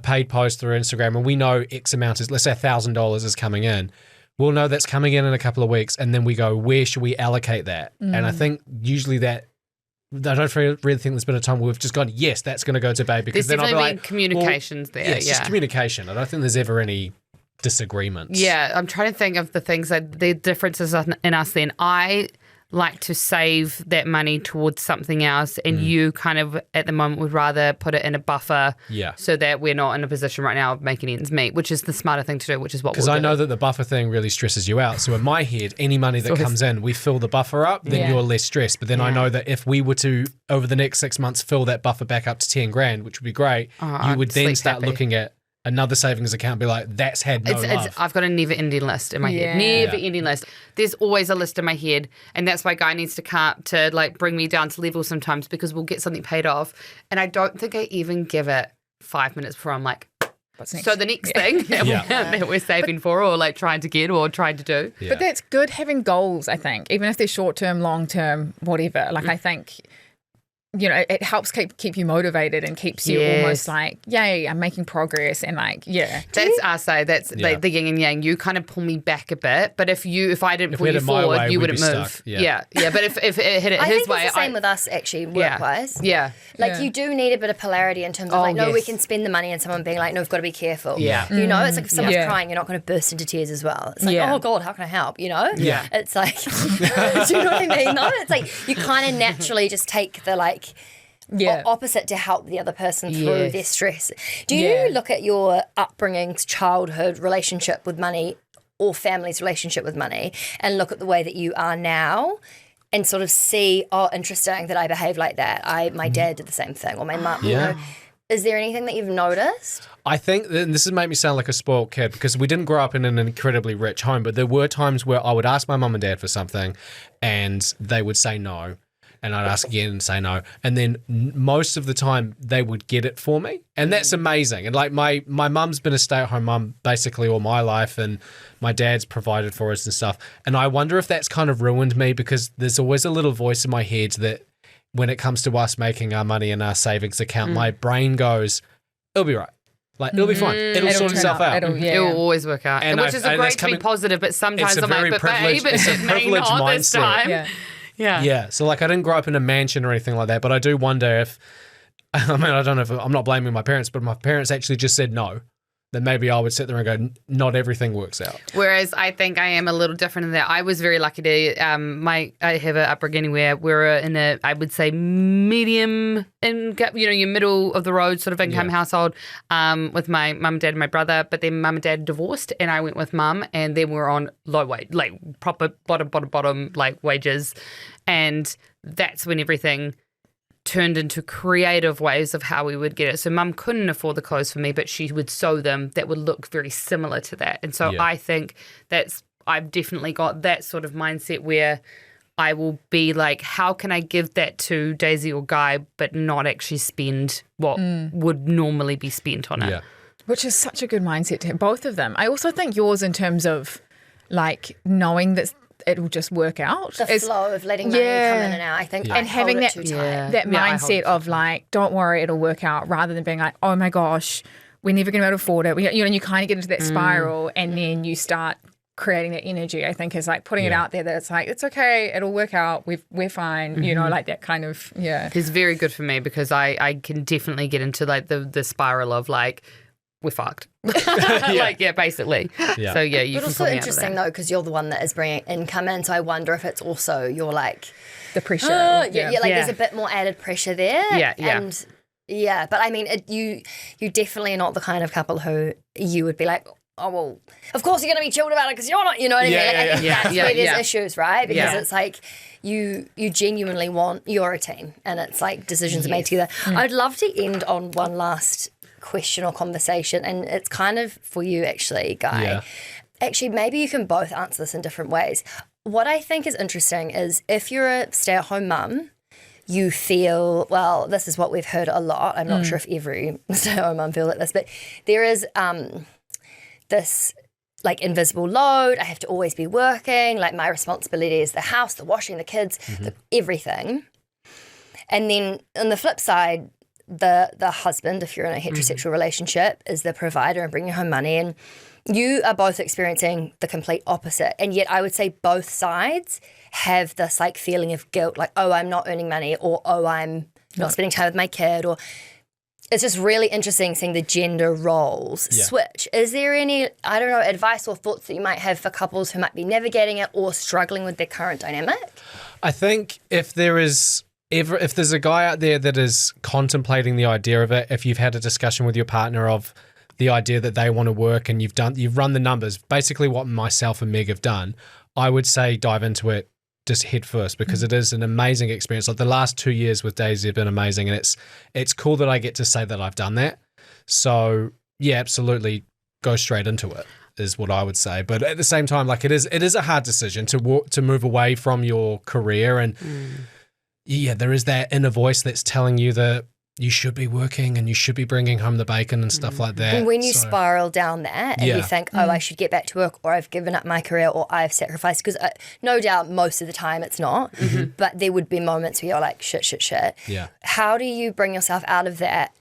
paid post through Instagram, and we know X amount is, let's say $1,000 is coming in, we'll know that's coming in a couple of weeks, and then we go, where should we allocate that? And I think usually that, I don't really think there's been a time where we've just gone, yes, that's going to go to baby. Because there's then definitely been communications there. Yeah, it's just communication. I don't think there's ever any disagreements. Yeah, I'm trying to think of the things that the differences in us then. I like to save that money towards something else, and you kind of at the moment would rather put it in a buffer so that we're not in a position right now of making ends meet, which is the smarter thing to do, which is what we'll do. Because I know that the buffer thing really stresses you out. So in my head, any money that comes in, we fill the buffer up, then you're less stressed. But then I know that if we were to, over the next 6 months, fill that buffer back up to 10 grand, which would be great, you would then start looking at another savings account, be like, that's had no love. I've got a never-ending list in my head. Never-ending list. There's always a list in my head, and that's why Guy needs to like bring me down to level sometimes, because we'll get something paid off, and I don't think I even give it 5 minutes before I'm like, what's next? So the next thing that we're saving for, or like trying to get, or trying to do. But that's good having goals, I think, even if they're short-term, long-term, whatever. Like, I think, you know, it helps keep you motivated and keeps you almost like, yay, I'm making progress, and like, That's us, that's like the yin and yang. You kind of pull me back a bit, but if I didn't pull you forward, you wouldn't move. Stuck. But if it hit it I his think way, it's the same with us actually, work-wise. Like, you do need a bit of polarity in terms of like, no, we can spend the money, and someone being like, no, we've got to be careful. You know, it's like if someone's crying, you're not going to burst into tears as well. It's like, oh God, how can I help? You know? It's like, do you know what I mean? No, it's like you kind of naturally just take the like opposite to help the other person through their stress. Do you look at your upbringing, childhood relationship with money, or family's relationship with money, and look at the way that you are now, and sort of see, oh, interesting that I behave like that. My dad did the same thing, or my mum. You know, is there anything that you've noticed? I think, and this has made me sound like a spoiled kid, because we didn't grow up in an incredibly rich home, but there were times where I would ask my mum and dad for something, and they would say no. and I'd ask again and say no. And then most of the time they would get it for me. And that's amazing. And like my mum's been a stay-at-home mum basically all my life, and my dad's provided for us and stuff. And I wonder if that's kind of ruined me, because there's always a little voice in my head that when it comes to us making our money in our savings account, my brain goes, it'll be right. Like, it'll be fine. It'll sort itself out. It will always work out. And which is a great to be positive, but sometimes I'm like, but babe, it's a it may privileged not this mindset. time. Yeah. So like I didn't grow up in a mansion or anything like that, but I do wonder if, I mean, I don't know if, I'm not blaming my parents, but my parents actually just said no, then maybe I would sit there and go, not everything works out. Whereas I think I am a little different in that I was very lucky to, I have an upbringing where we're in a, I would say, medium income, your middle of the road sort of income household, with my mum and dad and my brother, but then mum and dad divorced and I went with mum, and then we were on low wage, like proper bottom like wages. And that's when everything turned into creative ways of how we would get it. So mum couldn't afford the clothes for me, but she would sew them that would look very similar to that. And so I think I've definitely got that sort of mindset where I will be like, how can I give that to Daisy or Guy, but not actually spend what would normally be spent on it? Yeah. Which is such a good mindset to have, both of them. I also think yours in terms of like knowing that it'll just work out. The flow of letting money come in and out, I think. And having that mindset of like, don't worry, it'll work out, rather than being like, oh my gosh, we're never going to be able to afford it. And you kind of get into that spiral, and then you start creating that energy. I think is like putting it out there that it's like, it's okay, it'll work out, we're fine, like that kind of, It's very good for me, because I can definitely get into like the spiral of like, we're fucked. Basically. Yeah. So you But can also pull me interesting out of though, because you're the one that is bringing income in. So I wonder if it's also you're like the pressure. there's a bit more added pressure there. Yeah. And but I mean, you definitely are not the kind of couple who you would be like, oh well, of course you're going to be chilled about it because you're not. You know what I mean? Like, I think that's where there's issues, right? Because it's like you genuinely want you're a team, and it's like decisions are made together. I'd love to end on one last question or conversation, and it's kind of for you actually, Guy. Actually, maybe you can both answer this in different ways. What I think is interesting is if you're a stay-at-home mum, you feel, well, this is what we've heard a lot. I'm not sure if every stay-at-home mum feels like this, but there is this like invisible load. I have to always be working. Like my responsibility is the house, the washing, the kids, everything. And then on the flip side, the husband, if you're in a heterosexual relationship, is the provider and bringing home money, and you are both experiencing the complete opposite. And yet I would say both sides have this like feeling of guilt, like, oh, I'm not earning money, or oh, I'm not spending time with my kid, or it's just really interesting seeing the gender roles switch. Is there any, I don't know, advice or thoughts that you might have for couples who might be navigating it or struggling with their current dynamic? I think if there's a guy out there that is contemplating the idea of it, if you've had a discussion with your partner of the idea that they want to work and you've run the numbers, basically what myself and Meg have done, I would say dive into it just head first, because it is an amazing experience. Like the last 2 years with Daisy have been amazing, and it's cool that I get to say that I've done that. So yeah, absolutely go straight into it is what I would say. But at the same time, like it is a hard decision to move away from your career, and there is that inner voice that's telling you that you should be working and you should be bringing home the bacon and stuff like that. And when you spiral down that and you think, oh, I should get back to work, or I've given up my career, or I've sacrificed, because no doubt most of the time it's not, but there would be moments where you're like, shit. Yeah. How do you bring yourself out of that?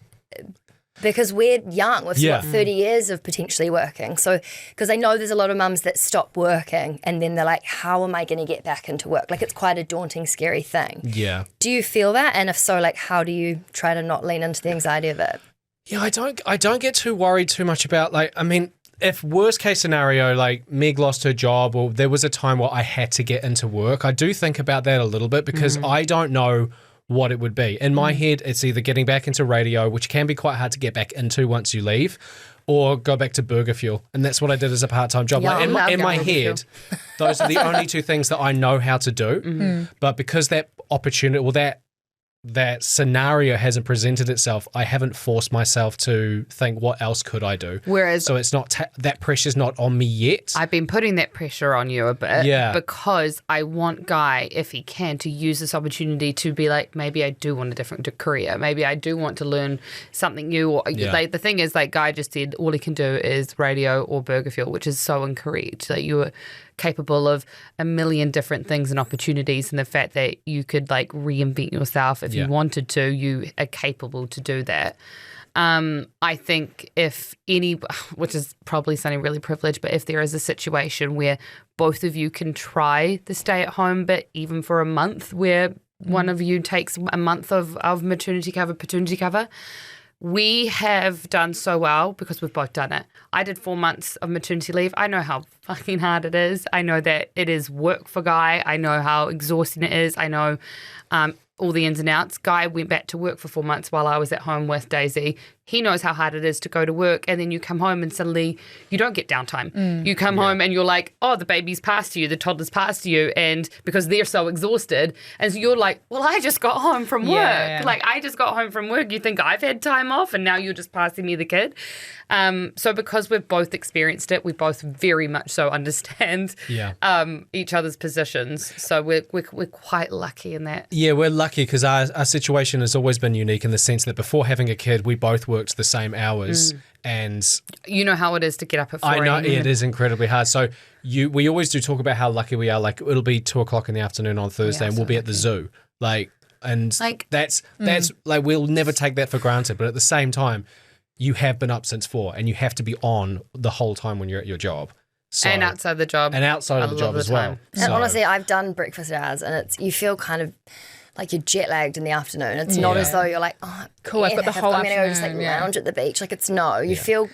Because we're young, we've got 30 years of potentially working. So, because I know there's a lot of mums that stop working and then they're like, how am I going to get back into work? Like it's quite a daunting, scary thing. Yeah. Do you feel that? And if so, like how do you try to not lean into the anxiety of it? Yeah, I don't get too worried too much about, like, I mean, if worst case scenario, like Meg lost her job, or there was a time where I had to get into work, I do think about that a little bit, because I don't know what it would be. In my head, it's either getting back into radio, which can be quite hard to get back into once you leave, or go back to Burger Fuel. And that's what I did as a part-time job. Like in my head, those are the only two things that I know how to do. But because that opportunity, or that that scenario hasn't presented itself, I haven't forced myself to think, what else could I do? Whereas so it's not that pressure's not on me yet. I've been putting that pressure on you a bit because I want Guy, if he can, to use this opportunity to be like, maybe I do want a different career. Maybe I do want to learn something new. Or, like, the thing is, like Guy just said, all he can do is radio or Burger Fuel, which is so incorrect. Like, you are capable of a million different things and opportunities, and the fact that you could like reinvent yourself if you wanted to, you are capable to do that. I think if any, which is probably sounding really privileged, but if there is a situation where both of you can try the stay at home, but even for a month, where one of you takes a month of maternity cover, paternity cover, we have done so well because we've both done it. I did 4 months of maternity leave. I know how fucking hard it is. I know that it is work for Guy. I know how exhausting it is. I know all the ins and outs. Guy went back to work for 4 months while I was at home with Daisy. He knows how hard it is to go to work, and then you come home and suddenly you don't get downtime. You come home and you're like, oh, the baby's passed you, the toddler's passed you, and because they're so exhausted. And so you're like, well, I just got home from work. Yeah. Like, I just got home from work. You think I've had time off, and now you're just passing me the kid. So because we've both experienced it, we both very much so understand each other's positions. So we're quite lucky in that. Yeah, we're lucky because our situation has always been unique in the sense that before having a kid, we both worked the same hours. And you know how it is to get up at 4 I know a.m. it is incredibly hard. So we always do talk about how lucky we are. Like, it'll be 2:00 in the afternoon on Thursday, and we'll be at the zoo. And that's like, we'll never take that for granted. But at the same time, you have been up since 4, and you have to be on the whole time when you're at your job. So, and outside the job. And outside of the job as well. And honestly, I've done breakfast hours, and you feel kind of like you're jet lagged in the afternoon. It's not as though you're like, oh, cool, I've got the whole I'm going to go just afternoon, lounge at the beach. Like, you feel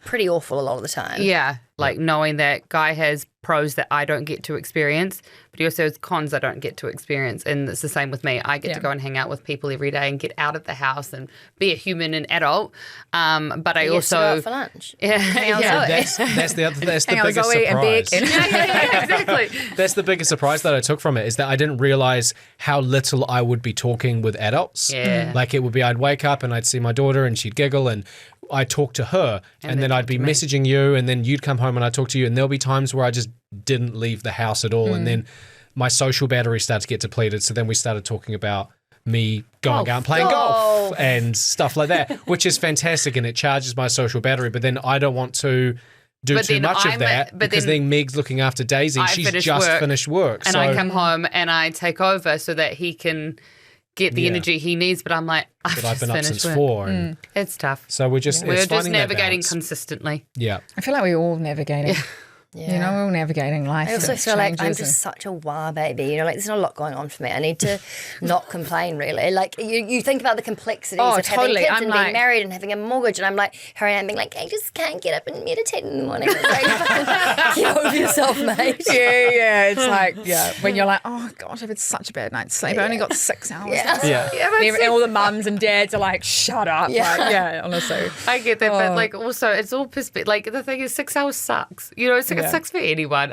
pretty awful a lot of the time. Yeah, like knowing that Guy has pros that I don't get to experience, but he also has cons I don't get to experience. And it's the same with me. I get to go and hang out with people every day and get out of the house and be a human and adult. But I also go out for lunch. That's the biggest surprise. exactly. That's the biggest surprise that I took from it, is that I didn't realize how little I would be talking with adults. Yeah. Like, it would be, I'd wake up and I'd see my daughter and she'd giggle and I'd talk to her, and then I'd be messaging you, and then you'd come home and I'd talk to you, and there'll be times where I just didn't leave the house at all. And then my social battery started to get depleted. So then we started talking about me going out and playing golf and stuff like that, which is fantastic, and it charges my social battery. But then I don't want to do too much of that, because then Meg's looking after Daisy. She's just finished work. And I come home and I take over so that he can get the energy he needs. But I'm like, I've been up since 4. And it's tough. So we're just navigating consistently. Yeah. I feel like we're all navigating. Yeah. You know, we're all navigating life. I also feel like I'm just such a wah baby. You know, like, there's not a lot going on for me. I need to not complain, really. Like, you think about the complexities of having kids and being married and having a mortgage, and I'm like, hurrying and being like, I just can't get up and meditate in the morning. It's like, get over yourself, mate. Yeah. It's like, when you're like, oh, gosh, I've had such a bad night's sleep. I only got 6 hours. And all the mums and dads are like, shut up. Yeah. Honestly. I get that, but like, also, it's all perspective. Like, the thing is, 6 hours sucks. You know, it sucks for anyone.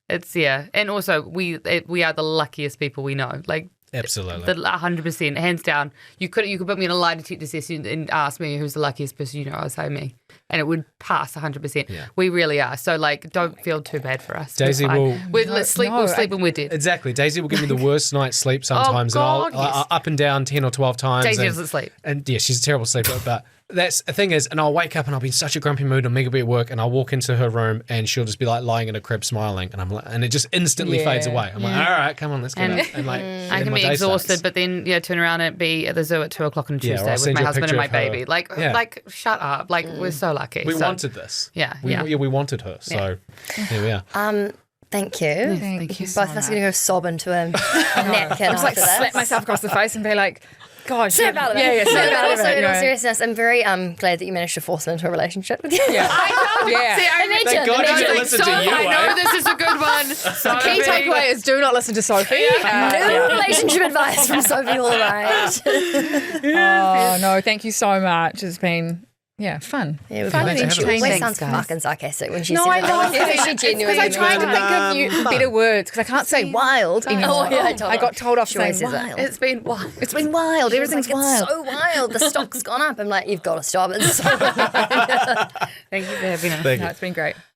It's and also we are the luckiest people we know. Like, absolutely, 100%, hands down. You could put me in a lie detector session and ask me who's the luckiest person you know. I'll say me, and it would pass 100%. Yeah. We really are. So, like, don't feel too bad for us. Daisy will we'll sleep when we're dead. Exactly. Daisy will give me the worst night's sleep sometimes, and I'll up and down 10 or 12 times. Daisy doesn't sleep, and she's a terrible sleeper, but. That's the thing is, and I'll wake up and I'll be in such a grumpy mood, and Meg will be at work, and I'll walk into her room and she'll just be like lying in a crib smiling, and I'm like, and it just instantly fades away. I'm like, all right, come on, let's get up. And like, I can be exhausted, but then turn around and be at the zoo at 2:00 on Tuesday with my husband and my baby. Like, shut up. Like, we're so lucky. We wanted this. We wanted her. So here we are. Thank you. Thank you. Both of us are going to go sob into a napkin. I'm like, slap myself across the face and be like, God, snap out of it. But also, in all seriousness, I'm very glad that you managed to force them into a relationship with you. Thank God you didn't listen to you. I know this is a good one. The key takeaway is do not listen to Sophie. No relationship advice from Sophie all right. Oh, no, thank you so much. It's been Yeah, fun. Yeah, Fun and glad to have it. She always entertaining. sounds Thanks, guys. fucking sarcastic when she No, says I it. know. She Because genuinely I tried to means think of better words because I can't say wild anymore. yeah, I told I her. got told off She always saying says it. wild. It's been wild. It's been wild. She was Everything's like, wild. It's so wild. The stock's gone up. I'm like, you've got to stop. It's so wild. Thank you for having us. Thank No, you. it's been great.